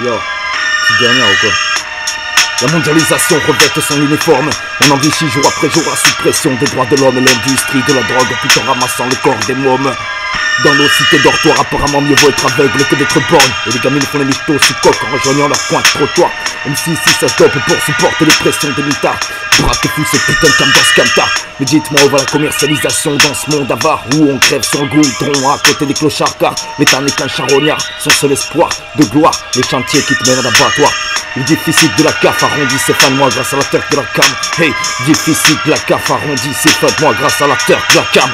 Yo, petite dernière ou quoi? La mondialisation revête son uniforme. On enrichit jour après jour la suppression des droits de l'homme et l'industrie de la drogue, tout en ramassant le corps des mômes. Dans nos cités dortoirs, apparemment mieux vaut être aveugle que d'être borgne. Et les gamines font les michtos sous coque en rejoignant leur coin de trottoir. M6 ça se dope pour supporter les pressions des mitards. Braquez fou ce putain de cam dans ce camtar. Mais dites-moi où va la commercialisation dans ce monde avare, où on crève sur le goudron à côté des clochards, car l'État n'est qu'un charognard. Son seul espoir de gloire, les chantiers qui te mènent à l'abattoir. Le déficit de la CAF arrondit ses fins de mois grâce à la terre de la cam. Hey, déficit de la CAF arrondit ses fins de mois grâce à la terre de la cam.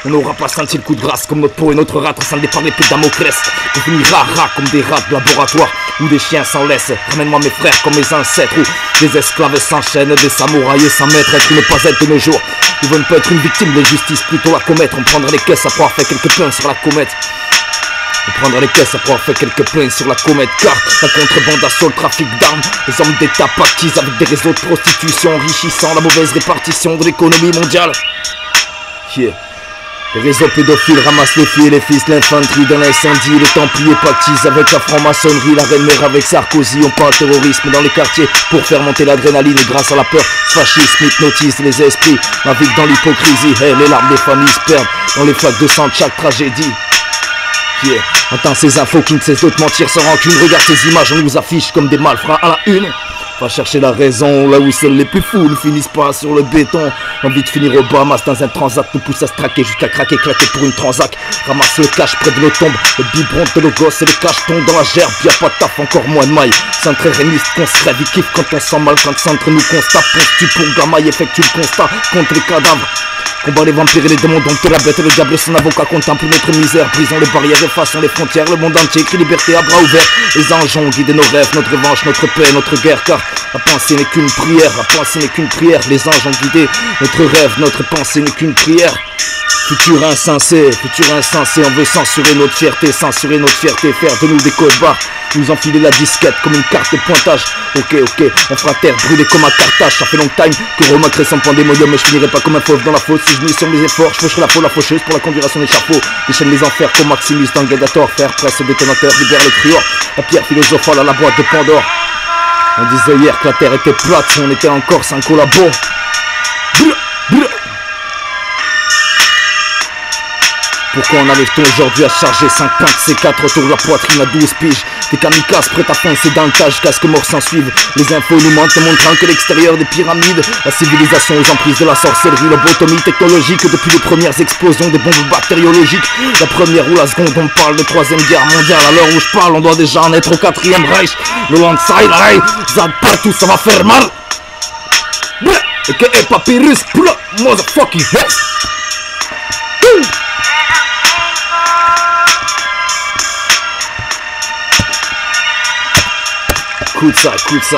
On n'aura pas senti le coup de grâce comme notre peau et notre ratre sans départ l'épée de Damoclès. On finit rara comme des rats de laboratoire ou des chiens sans laisse. Ramène-moi mes frères comme mes ancêtres ou des esclaves s'enchaînent, des samouraïs sans maître. Être une pas être de nos jours. Ils veulent pas être une victime de justice, plutôt la commettre. On prendra les caisses après avoir fait quelques pains sur la comète. On prendra les caisses après avoir fait quelques plaintes sur la comète. Car la contrebande assaut, le trafic d'armes. Les hommes d'État pactisent avec des réseaux de prostitution, enrichissant la mauvaise répartition de l'économie mondiale. Yeah. Les réseaux pédophiles ramassent les filles et les fils, l'infanterie dans l'incendie. Les Templiers pactisent avec la franc-maçonnerie. La reine mère avec Sarkozy, on parle terrorisme dans les quartiers pour faire monter l'adrénaline. Et grâce à la peur, ce fascisme hypnotise les esprits. Navigue dans l'hypocrisie, hey, les larmes des familles se perdent dans les flaques de sang de chaque tragédie. Yeah. Entends ces infos qui ne cessent de te mentir sans rancune. Regarde ces images, on nous affiche comme des malfrats à la une. Va chercher la raison, là où seuls les plus fous ne finissent pas sur le béton. Envie de finir au Bahamas dans un transat nous pousse à se traquer jusqu'à craquer, claquer pour une transac. Ramasse le cash près de nos tombes, le biberon de nos gosses et les cachetons dans la gerbe. Y'a pas de taf, encore moins de mailles. Centre rémiste, qu'on se rêve, il kiffe quand on sent mal. Quand le centre nous constate, on se tue pour gamaille, effectue le constat contre les cadavres. Combat les vampires et les démons, dompter la bête et le diable et son avocat contemple notre misère. Brisons les barrières, effaçons les frontières, le monde entier crie liberté à bras ouverts. Les anges ont guidé nos rêves, notre revanche, notre paix, notre guerre. Car la pensée n'est qu'une prière, la pensée n'est qu'une prière. Les anges ont guidé notre rêve, notre pensée n'est qu'une prière. Futur insensé, on veut censurer notre fierté, faire de nous des codes barres. Nous enfiler la disquette comme une carte de pointage. Ok, on fera terre brûlée comme un Carthage. Ça fait long time que Roma crée son pandémonium. Mais je finirai pas comme un fauve dans la fosse. Si je mise sur mes efforts, je faucherai la faucheuse pour la conduire à son échafaud. Déchaîne les enfers comme Maximus dans Gladiator. Faire presse au détonateur, libère le crieur. La pierre philosophale à la boîte de Pandore. On disait hier que la terre était plate, on était encore sans collabo. Pourquoi en arrive-t-on aujourd'hui à charger 5 pintes C4 autour de la poitrine à 12 piges? Des kamikazes prêts à foncer dans le tas, casque mort s'en suivent. Les infos nous mentent, montrant que l'extérieur des pyramides, la civilisation aux emprises de la sorcellerie, lobotomie technologique depuis les premières explosions des bombes bactériologiques. La première ou la seconde, on parle de 3ème guerre mondiale. À l'heure où je parle, on doit déjà en être au 4ème Reich. Le landside, zad partout, ça va faire mal. Et que papyrus, motherfucking hell. Écoute ça.